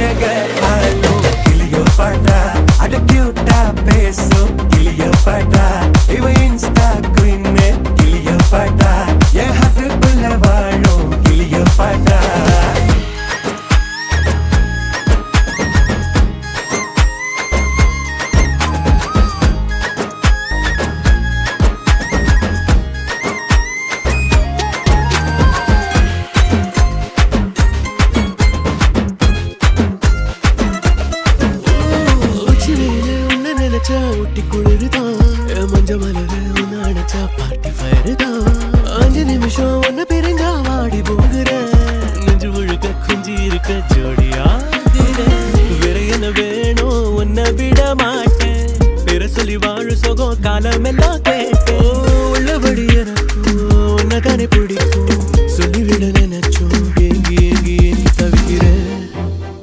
அழக ஆளும் கிளியோபாட்ரா அட கியூட்டா பேசும் கிளியோபாட்ரா இவ இன்ஸ்டா குயின் கிளியோபாட்ரா என் ஹார்ட்டுக்குள்ள வாழும் கிளியோபாட்ரா ஒட்டி குளிருதான் மஞ்ச மலரு ஒன்னு அணைச்சா பார்ட்டி ஃபயருதான் 5 நிமிஷம் ஒன்னு பிரிஞ்சா வாடி போகிறேன் நெஞ்சு முழுக்க குஞ்சி இருக்க ஜோடியா வேற என்ன வேணும் உன்னை விட மாட்டேன் வேற சொல்லி வாழு சோகம் காலம் எல்லாம்